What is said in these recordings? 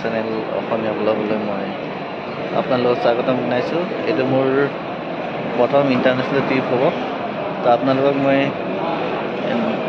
Channel অসমীয়া ব্লগলৈ মই আপোনালোকক স্বাগতম জনাইছোঁ। এইটো মোৰ প্ৰথম ইণ্টাৰনেশ্যনেল ট্ৰিপ হ'ব। তো আপোনালোকক মই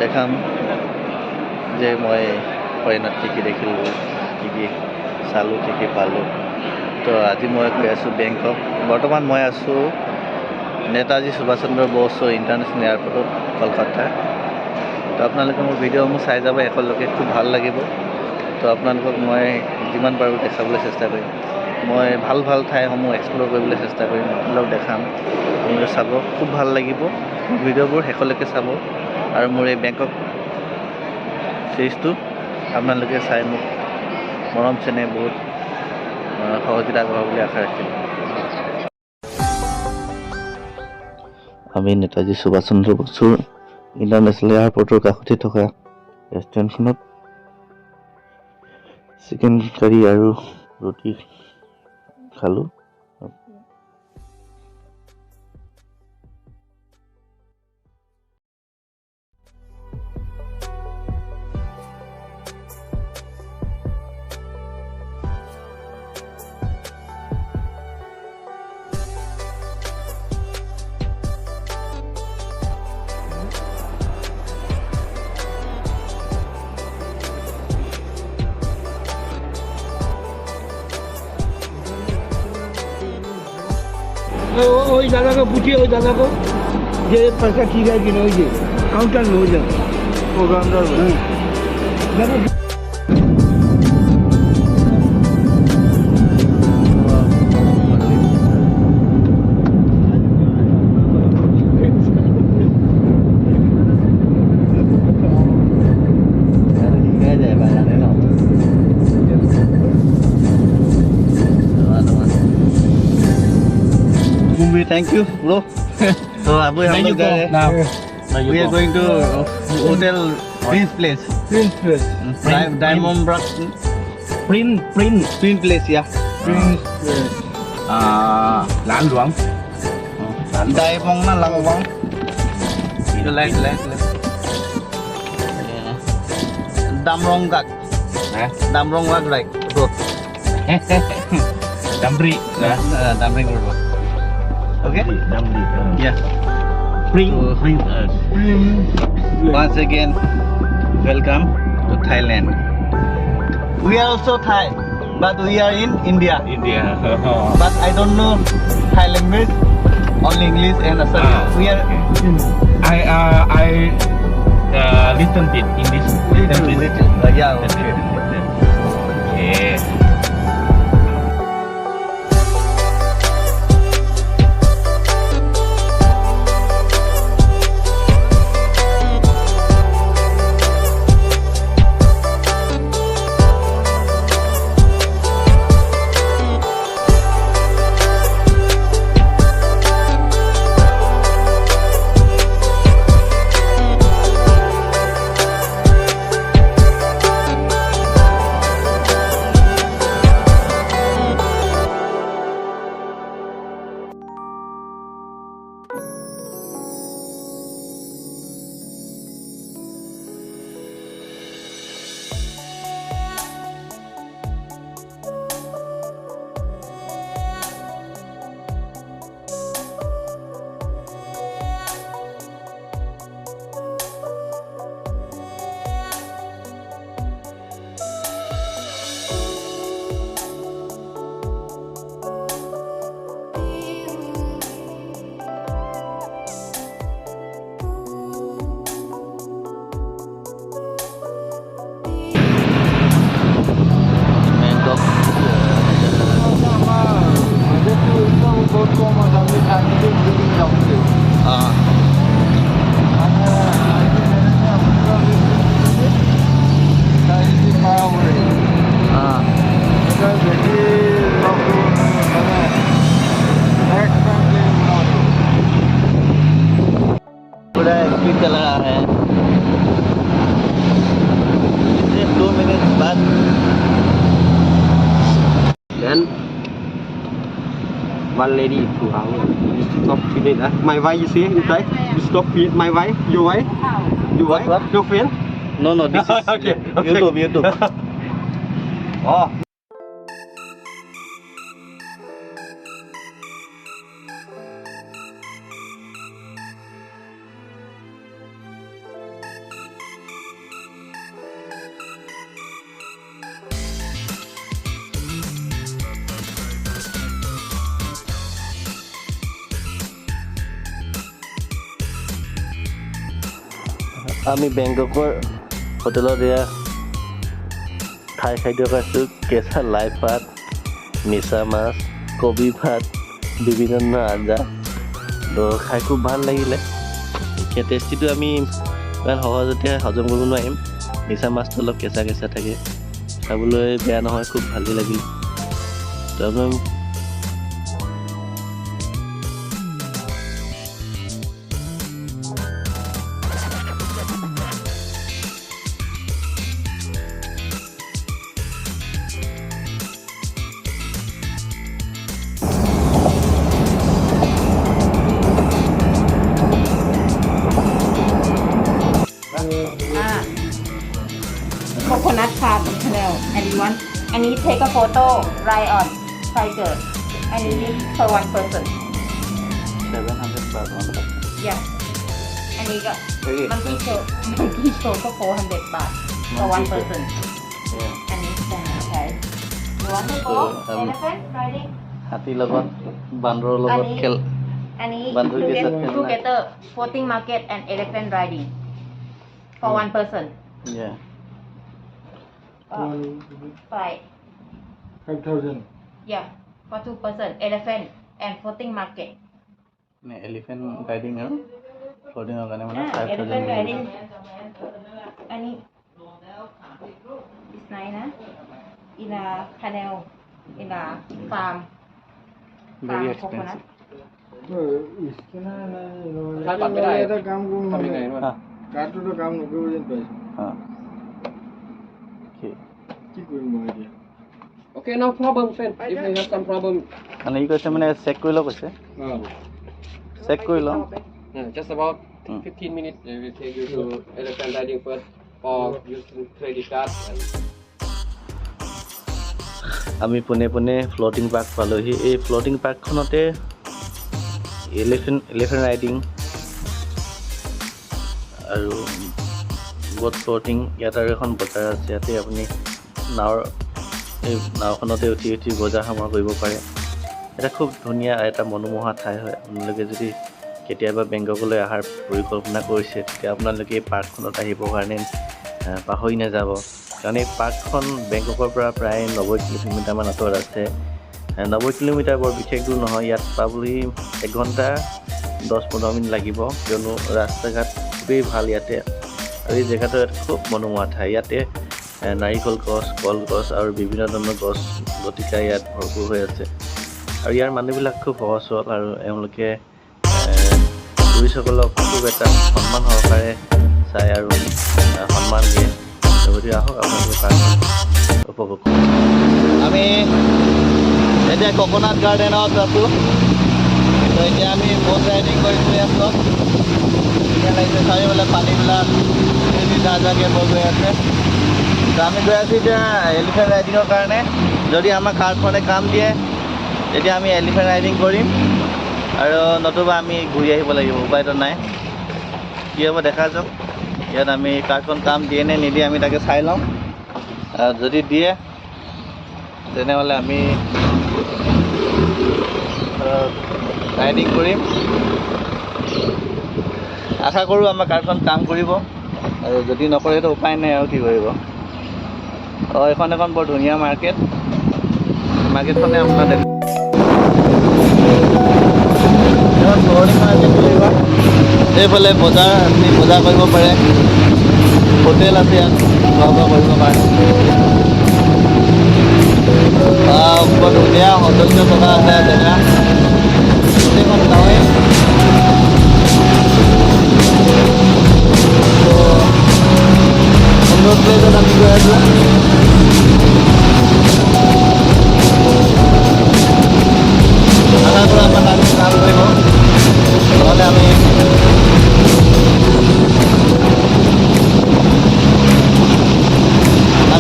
দেখাম যে মই ফৰেইনত কি কি দেখিলোঁ, কি কি চালোঁ, কি কি পালোঁ। তো আজি মই গৈ আছোঁ বেংকক। বৰ্তমান মই আছোঁ নেতাজী সুভাষ চন্দ্ৰ বস ইণ্টাৰনেশ্যনেল এয়াৰপৰ্টত কলকাতা। তো আপোনালোকে মোৰ ভিডিঅ'সমূহ চাই যাব একেলগে, খুব ভাল লাগিব। তো আপোনালোকক মই যিমান পাৰোঁ দেখাবলৈ চেষ্টা কৰিম। মই ভাল ভাল ঠাইসমূহ এক্সপ্ল'ৰ কৰিবলৈ চেষ্টা কৰিম, আপোনালোকক দেখাম। আপোনালোকে চাব, খুব ভাল লাগিব। ভিডিঅ'বোৰ শেষলৈকে চাব আৰু মোৰ এই বেংকক চিৰিজটো আপোনালোকে চাই মোক মৰম চেনেহ বহুত সহযোগিতা আগবঢ়াব বুলি আশা ৰাখিলোঁ। আমি নেতাজী সুভাষ চন্দ্ৰ বসুৰ ইণ্টাৰনেশ্যনেল এয়াৰপৰ্টৰ কাষতে থকা ৰেষ্টুৰেণ্টখনত চিকেন কাৰী আৰু ৰুটি খালোঁ। ওই দাদাকে বুঝিয়ে ওই দাদাকে যে পয়সা ঠিক আছে কিনা ওই যে কাউন্টার নিয়ে যাও ও কাউন্টার দাদা Thank you, bro. So, अभी हम लोग जा रहे हैं. We are going to hotel Prince Place. Prince Place. Diamond Brook. Prince Place, yeah. Prince Place. Lan Luang. Diamond na lang bang? Ito light. Damrong Gak. Damrong Gak right road. Damri. Damrong road. Okay? Damri. Yeah. Prince. Once again, welcome to Thailand. We are also Thai, but we are in India. India. But I don't know Thai language, only English and Assamese. We are I listen bit English. little. Yeah, okay. Okay. पूरा speed चला रहा है। इससे 2 minute बाद Then one lady 2 hours. You stop feeding. My wife, you see, you try. You stop feed my wife. Your wife. Your wife. What? Your friend. No, this is Okay. YouTube. Oh. আমি বেংককৰ হোটেলত এয়া থাই খাদ্য খাইছোঁ কেঁচা লাই পাত মিছা মাছ কবি ভাত বিভিন্ন ধৰণৰ আঞ্জা তো খাই খুব ভাল লাগিলে এতিয়া টেষ্টিটো আমি ইমান সহজতে হজম কৰিব নোৱাৰিম মিছা মাছটো অলপ কেঁচা কেঁচা থাকে খাবলৈ বেয়া নহয় খুব ভালেই লাগিল তো আপুনি coconut farm channel and you want and you take a photo right on tiger and you need for one person 700 baht on yeah and you got Okay. monkey show for 400 baht for one person yeah. and it's okay you want to go So, elephant riding হাতীৰ লগত বান্দৰৰ লগত Ani- খেল and you Bandul ke sath khelna. together floating market and elephant riding for one person yeah. Right 5,000 yeah for two person elephant and floating market নে elephant riding আৰু ফ্ল'টিঙৰ কাৰণে মানে elephant 5,000 riding any it's nice na in a canal in a farm very farm expensive इसके ना Khai bạc cái này. এটা কাম কৰোঁ Kami ngayon. হা কাৰ্ডটোতো কাম নকৰিব যেন পাইছোঁ হা ঠিক কি কৰিম মই এতিয়া Okay, no problem, friend. If you have some problem, মানে ই কৈছে মানে চেক কৰি লওক কৈছে চেক কৰি লওঁ just about 15 minutes. They will take you to elephant riding first, or using credit card. And আমি পোনে পোনে ফ্ল'টিং পাৰ্ক পালোহি এই ফ্ল'টিং পাৰ্কখনতে এলিফেণ্ট ৰাইডিং আৰু ব'ট ফ্ল'টিং ইয়াত আৰু এখন বজাৰ আছে ইয়াতে আপুনি এই নাওখনতে উঠি উঠি বজাৰ সমাৰ কৰিব পাৰে এটা খুব ধুনীয়া এটা মনোমোহা ঠাই হয় আপোনালোকে যদি কেতিয়াবা বেংককলৈ অহাৰ পৰিকল্পনা কৰিছে তেতিয়া আপোনালোকে এই পাৰ্কখনত আহিবৰ কাৰণে পাহৰি নাযাব কাৰণ এই পাৰ্কখন বেংককৰ পৰা প্ৰায় 90 কিলোমিটাৰমান আঁতৰত আছে 90 কিলোমিটাৰ বৰ বিশেষ দূৰ নহয় ইয়াত পাবলৈ 1 ঘণ্টা 10-15 মিনিট লাগিব কিয়নো ৰাস্তা ঘাট খুবেই ভাল ইয়াতে আৰু এই জেগাটো খুব মনোমোহা ঠাই ইয়াতে নাৰিকল গছ কলগছ আৰু বিভিন্ন ধৰণৰ গছ লতিকা ইয়াত ভৰপূৰ হৈ আছে আৰু ইয়াৰ মানুহবিলাক খুব সহজ সৰল আৰু এওঁলোকে টুৰিষ্টসকলক খুব এটা সন্মান সহকাৰে চায় আৰু সন্মান দিয়ে গতিকে আহক আপোনালোকে পাৰ্কখন উপভোগ কৰক আমি এতিয়া ককনাট গাৰ্ডেনত আছোঁ তো এতিয়া আমি ব'ট ৰাইডিং কৰিছোঁ ইয়াত এতিয়া লাগিছে চাৰিওফালে পানীবিলাক যাকে বৈ গৈ আছে তো আমি গৈ আছোঁ এতিয়া এলিফেণ্ট ৰাইডিঙৰ কাৰণে যদি আমাৰ কাৰখনে কাম দিয়ে তেতিয়া আমি এলিফেণ্ট ৰাইডিং কৰিম আৰু নতুবা আমি ঘূৰি আহিব লাগিব উপায়তো নাই কি হ'ব দেখা যাওক ইয়াত আমি কাৰখন কাম দিয়ে নে নিদিয়ে আমি তাকে চাই লওঁ যদি দিয়ে তেনেহ'লে আমি ৰাইডিং কৰিম আশা কৰোঁ আমাৰ কাৰখন কাম কৰিব আৰু যদি নকৰে তো উপায় নাই আৰু কি কৰিব এইখন এখন বৰ ধুনীয়া মাৰ্কেটখনে আপোনাৰ এইফালে বজাৰ আপুনি বজাৰ কৰিব পাৰে হোটেল আছে ইয়াত খোৱা বোৱা কৰিব পাৰে বৰ ধুনীয়া সৌন্দৰ্য থকা আছে জেগা গোটেইখন গাঁৱে সুন্দৰ প্লেচত আমি গৈ আছোঁ আশা কৰোঁ আমাৰ তাত কাম কৰিব নহ'লে আমি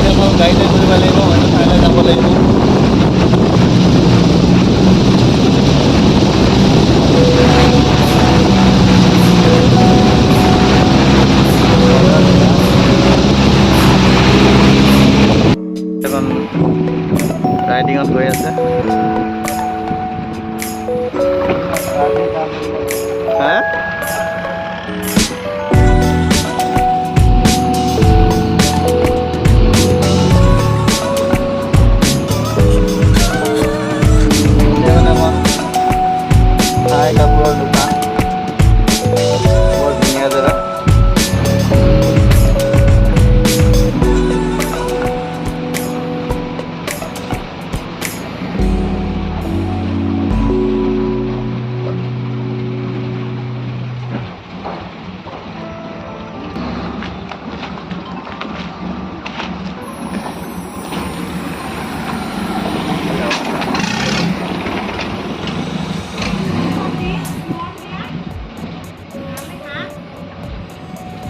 অকল গাড়ীতে কৰিব লাগিব হয়তো ঠাইলৈ যাব লাগিব এখন ৰাইডিঙত গৈ আছে হা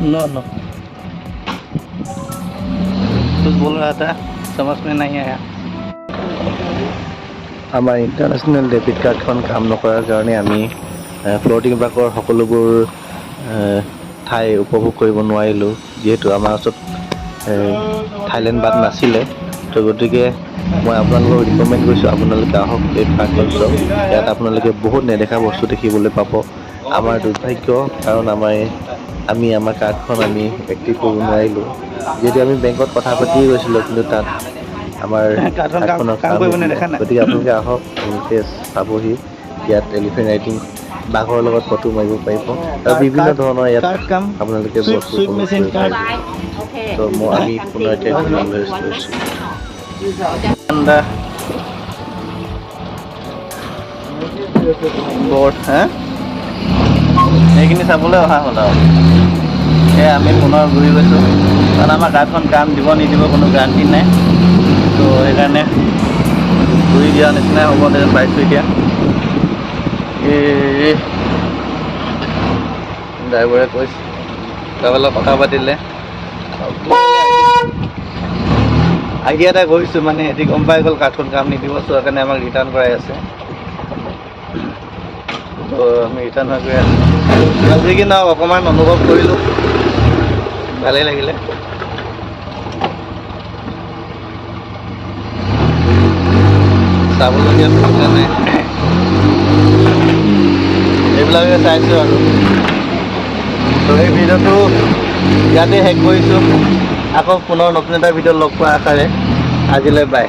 नो नो कुछ बोल रहा था समझ में नहीं आया আমাৰ ইণ্টাৰনেশ্যনেল ডেবিট কাৰ্ডখন কাম নকৰাৰ কাৰণে আমি ফ্ল'টিং পাৰ্কৰ সকলোবোৰ ঠাই উপভোগ কৰিব নোৱাৰিলোঁ যিহেতু আমাৰ ওচৰত থাইলেণ্ড বাট নাছিলে তো গতিকে মই আপোনালোকক ৰিকমেণ্ড কৰিছোঁ আপোনালোকে আহক এই পাৰ্কখন চাওক ইয়াত আপোনালোকে বহুত নেদেখা বস্তু দেখিবলৈ পাব আমাৰ দুৰ্ভাগ্য কাৰণ আমি আমাৰ কাৰ্ডখন আমি এক্টিভ কৰিব নোৱাৰিলোঁ যিহেতু আমি বেংকত কথা পাতিয়ে গৈছিলোঁ কিন্তু তাত আমাৰ কাৰ্ডখনৰ কাম কৰিব নেদেখা নাই গতিকে আপোনালোকে আহক আপোনালোকে চাবহি ইয়াত এলিফেণ্ট ৰাইডিং বাঘৰ লগত ফটো মাৰিব পাৰিব আৰু বিভিন্ন ধৰণৰ ইয়াত আপোনালোকে বস্তু Okay. তো আমি পুনৰ এতিয়া ঘূৰিবলৈ লৈছোঁ বৰ্ড হা সেইখিনি চাবলৈ অহা হ'ল আৰু সেয়া আমি পুনৰ ঘূৰি গৈছোঁ কাৰণ আমাৰ কাৰ্ডখন কাম দিব নিদিব কোনো গাৰাণ্টি নাই তো সেইকাৰণে ঘূৰি দিয়াৰ নিচিনাই হ'ব যেন পাইছোঁ এতিয়া এই ড্ৰাইভাৰে কৈছে তাৰ লগত কথা পাতিলে আইডিয়া এটা কৰিছোঁ মানে সিহঁতি গম পাই গ'ল কাৰ্ডখন কাম নিদিব চ' সেইকাৰণে আমাক ৰিটাৰ্ণ কৰাই আছে তো আমি ৰিটাৰ্ণ হৈ গৈ আছোঁ আজি কি নহওক অকণমান অনুভৱ কৰিলোঁ ভালেই লাগিলে চাবলগীয়া সুবিধা নাই এইবিলাকে চাইছোঁ আৰু তো এই ভিডিঅ'টো ইয়াতে শেষ কৰিছোঁ আকৌ পুনৰ নতুন এটা ভিডিঅ' লগ পোৱাৰ আশাৰে আজিলৈ বাই